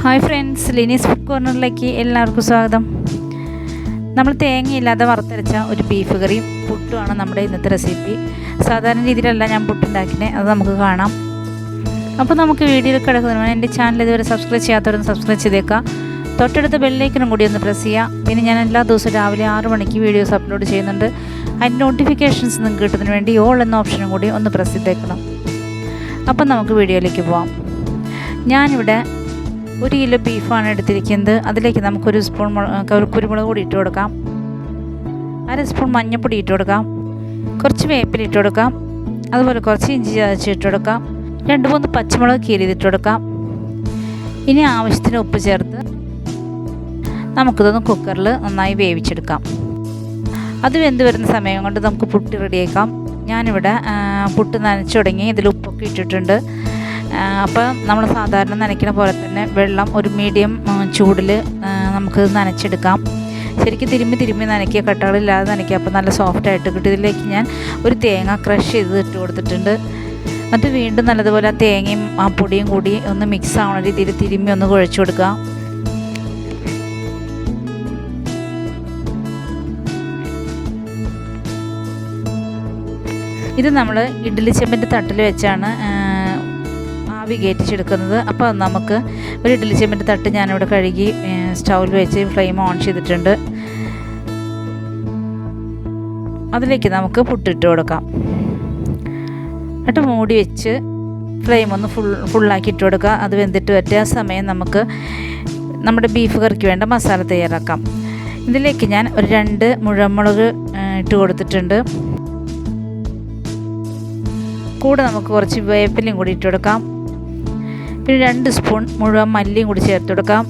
Hi friends, ലിനീസ് food കോർണറിലേക്ക് എല്ലാവർക്കും സ്വാഗതം. നമ്മൾ തേങ്ങയില്ലാതെ വറുത്തരച്ച ഒരു ബീഫ് കറിയും പുട്ടുമാണ് നമ്മുടെ ഇന്നത്തെ റെസിപ്പി. സാധാരണ രീതിയിലല്ല ഞാൻ പുട്ടുണ്ടാക്കിയത്, അത് നമുക്ക് കാണാം. അപ്പോൾ നമുക്ക് വീഡിയോയിൽ കിടക്കുന്നതിന് എൻ്റെ ചാനൽ ഇതുവരെ സബ്സ്ക്രൈബ് ചെയ്യാത്തവരൊന്ന് സബ്സ്ക്രൈബ് ചെയ്തേക്കാം. തൊട്ടടുത്ത ബെല്ലൈക്കനും കൂടി ഒന്ന് പ്രസ് ചെയ്യാം. പിന്നെ ഞാൻ എല്ലാ ദിവസവും രാവിലെ 6 മണിക്ക് വീഡിയോസ് അപ്ലോഡ് ചെയ്യുന്നുണ്ട്. അതിൻ്റെ നോട്ടിഫിക്കേഷൻസ് നിങ്ങൾക്ക് കിട്ടുന്നതിന് വേണ്ടി ഓൾ എന്ന ഓപ്ഷനും കൂടി ഒന്ന് പ്രസ് ചെയ്തേക്കണം. അപ്പം നമുക്ക് വീഡിയോയിലേക്ക് പോവാം. ഞാനിവിടെ 1 കിലോ ബീഫാണ് എടുത്തിരിക്കുന്നത്. അതിലേക്ക് നമുക്കൊരു സ്പൂൺ കുരുമുളക് പൊടി ഇട്ട് കൊടുക്കാം, 1/2 സ്പൂൺ മഞ്ഞൾപ്പൊടി ഇട്ട് കൊടുക്കാം, കുറച്ച് വേപ്പില ഇട്ട് കൊടുക്കാം, അതുപോലെ കുറച്ച് ഇഞ്ചി ചതച്ച് ഇട്ട് കൊടുക്കാം, 2-3 പച്ചമുളക് കീറിയിട്ട് കൊടുക്കാം. ഇനി ആവശ്യത്തിന് ഉപ്പ് ചേർത്ത് നമുക്കിതൊന്ന് കുക്കറിൽ നന്നായി വേവിച്ചെടുക്കാം. അത് വെന്ത് വരുന്ന സമയം കൊണ്ട് നമുക്ക് പുട്ട് റെഡിയാക്കാം. ഞാനിവിടെ പുട്ട് നനച്ചു തുടങ്ങി. ഇതിൽ ഉപ്പൊക്കെ ഇട്ടിട്ടുണ്ട്. അപ്പോൾ നമ്മൾ സാധാരണ നനയ്ക്കുന്ന പോലെ തന്നെ വെള്ളം ഒരു മീഡിയം ചൂടിൽ നമുക്ക് നനച്ചെടുക്കാം. ശരിക്കും തിരുമ്മി നനയ്ക്കുക, കട്ടകളില്ലാതെ നനയ്ക്കുക. അപ്പോൾ നല്ല സോഫ്റ്റായിട്ട് കിട്ടും. ഇതിലേക്ക് ഞാൻ ഒരു തേങ്ങ ക്രഷ് ചെയ്ത് ഇട്ട് കൊടുത്തിട്ടുണ്ട്. എന്നിട്ട് വീണ്ടും നല്ലതുപോലെ ആ തേങ്ങയും ആ പൊടിയും കൂടി ഒന്ന് മിക്സ് ആവുന്ന രീതിയിൽ തിരുമ്മി ഒന്ന് കുഴച്ച് കൊടുക്കുക. ഇത് നമ്മൾ ഇഡ്ഡലി ചെമ്പിൻ്റെ തട്ടിൽ വെച്ചാണ് ആവി കയറ്റിച്ചെടുക്കുന്നത്. അപ്പോൾ നമുക്ക് ഒരു ഇഡ്ഡലി ചെമ്പിൻ്റെ തട്ട് ഞാനിവിടെ കഴുകി സ്റ്റൗവിൽ വെച്ച് ഫ്ലെയിം ഓൺ ചെയ്തിട്ടുണ്ട്. അതിലേക്ക് നമുക്ക് പുട്ടിട്ട് കൊടുക്കാം. എന്നിട്ട് മൂടി വെച്ച് ഫ്ലെയിം ഒന്ന് ഫുള്ളാക്കി ഇട്ട് കൊടുക്കുക. അത് വെന്തിട്ട് വരട്ടെ. ആ സമയം നമുക്ക് നമ്മുടെ ബീഫ് കറിക്ക് വേണ്ട മസാല തയ്യാറാക്കാം. ഇതിലേക്ക് ഞാൻ ഒരു 2 മുഴമുളക് ഇട്ട് കൊടുത്തിട്ടുണ്ട്. കൂടെ നമുക്ക് കുറച്ച് വേപ്പിലയും കൂടി ഇട്ട് കൊടുക്കാം. പിന്നെ 2 സ്പൂൺ മുഴുവൻ മല്ലിയും കൂടി ചേർത്ത് കൊടുക്കാം.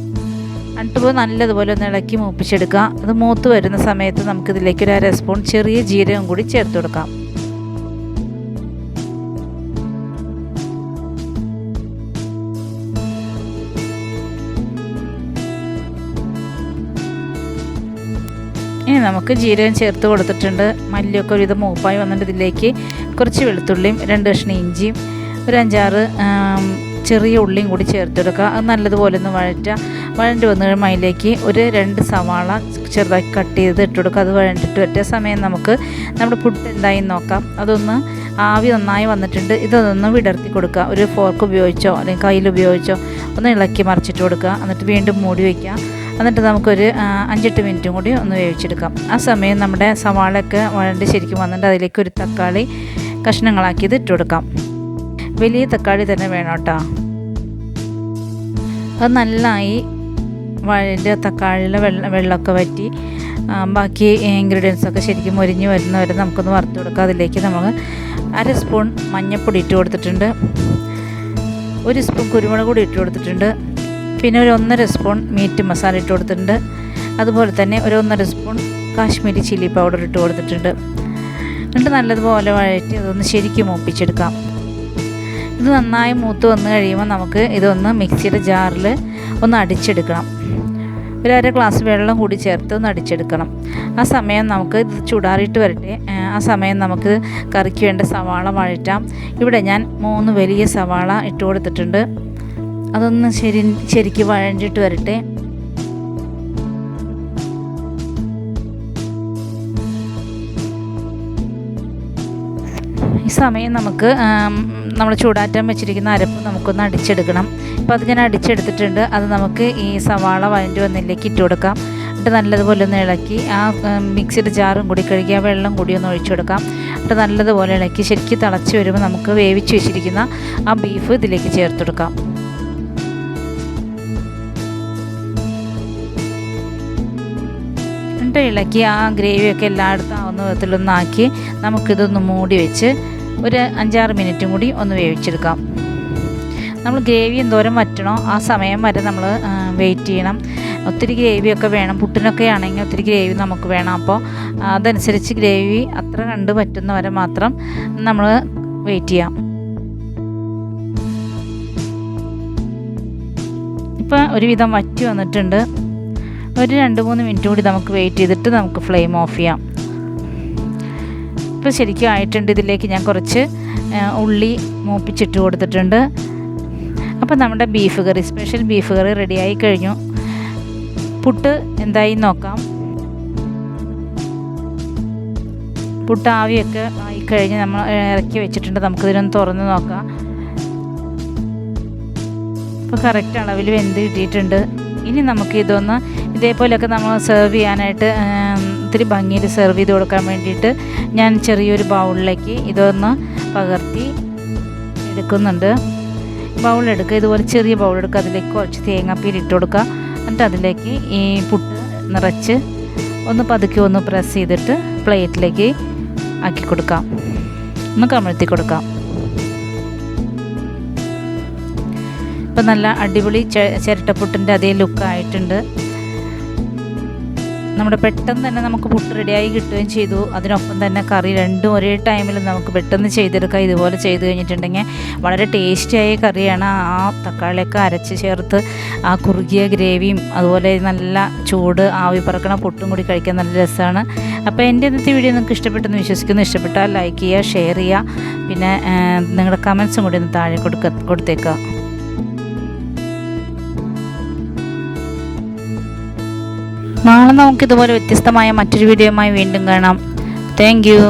എന്നിട്ട് നല്ലതുപോലെ ഒന്ന് ഇളക്കി മൂപ്പിച്ചെടുക്കുക. അത് മൂത്ത് വരുന്ന സമയത്ത് നമുക്കിതിലേക്ക് ഒരു 1/2 സ്പൂൺ ചെറിയ ജീരകം കൂടി ചേർത്ത് കൊടുക്കാം. ഇനി നമുക്ക് ജീരകം ചേർത്ത് കൊടുത്തിട്ടുണ്ട്. മല്ലിയൊക്കെ ഒരു മൂപ്പായി വന്നിട്ട് ഇതിലേക്ക് കുറച്ച് വെളുത്തുള്ളിയും 2 കഷ്ണം ഇഞ്ചിയും ഒരു 5-6 ചെറിയ ഉള്ളിയും കൂടി ചേർത്ത് കൊടുക്കുക. അത് നല്ലതുപോലെ ഒന്ന് വഴണ്ടി വന്നു കഴിയുമ്പോൾ അതിലേക്ക് ഒരു 2 സവാള ചെറുതാക്കി കട്ട് ചെയ്ത് ഇട്ട് കൊടുക്കുക. അത് വഴണ്ടിട്ട് ഒറ്റ സമയം നമുക്ക് നമ്മുടെ പുട്ട് എന്തായി നോക്കാം. അതൊന്ന് ആവി നന്നായി വന്നിട്ടുണ്ട്. ഇതൊന്ന് വിടർത്തി കൊടുക്കുക. ഒരു ഫോർക്ക് ഉപയോഗിച്ചോ അല്ലെങ്കിൽ കയ്യിൽ ഉപയോഗിച്ചോ ഒന്ന് ഇളക്കി മറിച്ചിട്ട് കൊടുക്കുക. എന്നിട്ട് വീണ്ടും മൂടി വയ്ക്കുക. എന്നിട്ട് നമുക്കൊരു 5-8 മിനിറ്റും കൂടി ഒന്ന് വേവിച്ചെടുക്കാം. ആ സമയം നമ്മുടെ സവാളയൊക്കെ വഴണ്ടി ശരിക്കും വന്നിട്ട് അതിലേക്ക് ഒരു തക്കാളി കഷ്ണങ്ങളാക്കിയത് ഇട്ട് കൊടുക്കാം. വലിയ തക്കാളി തന്നെ വേണം കേട്ടോ. അത് നന്നായി വഴൻ്റെ തക്കാളിയിലെ വെള്ളമൊക്കെ വറ്റി ബാക്കി ഇൻഗ്രീഡിയൻസൊക്കെ ശരിക്കും മൊരിഞ്ഞ് വരുന്നവരെ നമുക്കൊന്ന് വറുത്ത് കൊടുക്കാം. അതിലേക്ക് നമ്മൾ 1/2 സ്പൂൺ മഞ്ഞൾപ്പൊടി ഇട്ട് കൊടുത്തിട്ടുണ്ട്, 1 സ്പൂൺ കുരുമുളക് പൊടി ഇട്ട് കൊടുത്തിട്ടുണ്ട്, പിന്നെ ഒരു 1.5 സ്പൂൺ മീറ്റ് മസാല ഇട്ട് കൊടുത്തിട്ടുണ്ട്. അതുപോലെ തന്നെ ഒരു 1.5 സ്പൂൺ കാശ്മീരി ചില്ലി പൗഡർ ഇട്ട് കൊടുത്തിട്ടുണ്ട്. എന്നിട്ട് നല്ലതുപോലെ വഴറ്റി അതൊന്ന് ശരിക്കും മൂപ്പിച്ചെടുക്കാം. ഇത് നന്നായി മൂത്ത് വന്ന് കഴിയുമ്പോൾ നമുക്ക് ഇതൊന്ന് മിക്സിയുടെ ജാറിൽ ഒന്ന് അടിച്ചെടുക്കണം. ഒരു 1/2 ഗ്ലാസ് വെള്ളം കൂടി ചേർത്ത് ഒന്ന് അടിച്ചെടുക്കണം. ആ സമയം നമുക്ക് ഇത് ചൂടാറിയിട്ട് വരട്ടെ. ആ സമയം നമുക്ക് കറിക്ക് വേണ്ട സവാള വഴറ്റാം. ഇവിടെ ഞാൻ 3 വലിയ സവാള ഇട്ട് കൊടുത്തിട്ടുണ്ട്. അതൊന്ന് ശരിക്ക് വഴണ്ടിട്ട് വരട്ടെ. ഈ സമയം നമുക്ക് നമ്മൾ ചൂടാറ്റാൻ വെച്ചിരിക്കുന്ന അരപ്പ് നമുക്കൊന്ന് അടിച്ചെടുക്കണം. അപ്പോൾ അത് ഞാൻ അടിച്ചെടുത്തിട്ടുണ്ട്. അത് നമുക്ക് ഈ സവാള വഴണ്ടി വന്നതിലേക്ക് ഇട്ട് കൊടുക്കാം. എന്നിട്ട് നല്ലതുപോലെ ഒന്ന് ഇളക്കി ആ മിക്സിയുടെ ജാറും കൂടി കഴുകി ആ വെള്ളം കൂടി ഒന്ന് ഒഴിച്ചു കൊടുക്കാം. എന്നിട്ട് നല്ലതുപോലെ ഇളക്കി ശരിക്കും തിളച്ച് വരുമ്പോൾ നമുക്ക് വേവിച്ച് വെച്ചിരിക്കുന്ന ആ ബീഫ് ഇതിലേക്ക് ചേർത്ത് കൊടുക്കാം. എന്നിട്ട് ഇളക്കി ആ ഗ്രേവിയൊക്കെ എല്ലായിടത്തും ആവുന്ന വിധത്തിലൊന്നാക്കി നമുക്കിതൊന്ന് മൂടി വെച്ച് ഒരു 5-6 മിനിറ്റും കൂടി ഒന്ന് വേവിച്ചെടുക്കാം. നമ്മൾ ഗ്രേവി എന്തോരം വറ്റണോ ആ സമയം വരെ നമ്മൾ വെയിറ്റ് ചെയ്യണം. ഒത്തിരി ഗ്രേവിയൊക്കെ വേണം. പുട്ടിനൊക്കെ ആണെങ്കിൽ ഒത്തിരി ഗ്രേവി നമുക്ക് വേണം. അപ്പോൾ അതനുസരിച്ച് ഗ്രേവി അത്ര കണ്ട് പറ്റുന്ന വരെ മാത്രം നമ്മൾ വെയിറ്റ് ചെയ്യാം. ഇപ്പോൾ ഒരുവിധം വറ്റി വന്നിട്ടുണ്ട്. ഒരു 2-3 മിനിറ്റ് കൂടി നമുക്ക് വെയിറ്റ് ചെയ്തിട്ട് നമുക്ക് ഫ്ലെയിം ഓഫ് ചെയ്യാം. ഇപ്പോൾ ശരിക്കും ആയിട്ടുണ്ട്. ഇതിലേക്ക് ഞാൻ കുറച്ച് ഉള്ളി മൂപ്പിച്ചിട്ട് കൊടുത്തിട്ടുണ്ട്. അപ്പോൾ നമ്മുടെ ബീഫ് കറി, സ്പെഷ്യൽ ബീഫ് കറി റെഡിയായി കഴിഞ്ഞു. പുട്ട് എന്തായി നോക്കാം. പുട്ട് ആവിയൊക്കെ ആയിക്കഴിഞ്ഞ് നമ്മൾ ഇറക്കി വെച്ചിട്ടുണ്ട്. നമുക്കിതിനൊന്ന് തുറന്ന് നോക്കാം. ഇപ്പോൾ കറക്റ്റ് അളവിൽ വെന്ത് കിട്ടിയിട്ടുണ്ട്. ഇനി നമുക്ക് ഇതൊന്ന് ഇതേപോലെയൊക്കെ നമ്മൾ സെർവ് ചെയ്യാനായിട്ട് ഇത്തിരി ഭംഗിയിൽ സെർവ് ചെയ്ത് കൊടുക്കാൻ വേണ്ടിയിട്ട് ഞാൻ ചെറിയൊരു ബൗളിലേക്ക് ഇതൊന്ന് പകർത്തി എടുക്കുന്നുണ്ട്. ബൗളെടുക്കുക, ഇതുപോലെ ചെറിയ ബൗളെടുക്കുക. അതിലേക്ക് കുറച്ച് തേങ്ങാപ്പീൽ ഇട്ട് കൊടുക്കുക. എന്നിട്ട് അതിലേക്ക് ഈ പുട്ട് നിറച്ച് ഒന്ന് പതുക്കെ ഒന്ന് പ്രസ് ചെയ്തിട്ട് പ്ലേറ്റിലേക്ക് ആക്കി കൊടുക്കാം. ഒന്ന് കമഴ്ത്തി കൊടുക്കാം. ഇപ്പം നല്ല അടിപൊളി ചിരട്ടപ്പുട്ടിൻ്റെ അതേ ലുക്കായിട്ടുണ്ട്. നമ്മുടെ പെട്ടെന്ന് തന്നെ നമുക്ക് പുട്ട് റെഡിയായി കിട്ടുകയും ചെയ്തു. അതിനൊപ്പം തന്നെ കറി രണ്ടും ഒരേ ടൈമിൽ നമുക്ക് പെട്ടെന്ന് ചെയ്തെടുക്കാം. ഇതുപോലെ ചെയ്ത് കഴിഞ്ഞിട്ടുണ്ടെങ്കിൽ വളരെ ടേസ്റ്റിയായ കറിയാണ്. ആ തക്കാളിയൊക്കെ അരച്ച് ചേർത്ത് ആ കുറുകിയ ഗ്രേവിയും അതുപോലെ നല്ല ചൂട് ആവി പറക്കണ പുട്ടും കൂടി കഴിക്കാൻ നല്ല രസമാണ്. അപ്പോൾ എൻ്റെ ഇന്നത്തെ വീഡിയോ നിങ്ങൾക്ക് ഇഷ്ടപ്പെട്ടെന്ന് വിശ്വസിക്കുന്നു. ഇഷ്ടപ്പെട്ടാൽ ലൈക്ക് ചെയ്യുക, ഷെയർ ചെയ്യുക, പിന്നെ നിങ്ങളുടെ കമൻസും കൂടി ഒന്ന് താഴെ കൊടുത്തേക്കുക. നാളെ നമുക്കിതുപോലെ വ്യത്യസ്തമായ മറ്റൊരു വീഡിയോയുമായി വീണ്ടും കാണാം. Thank you.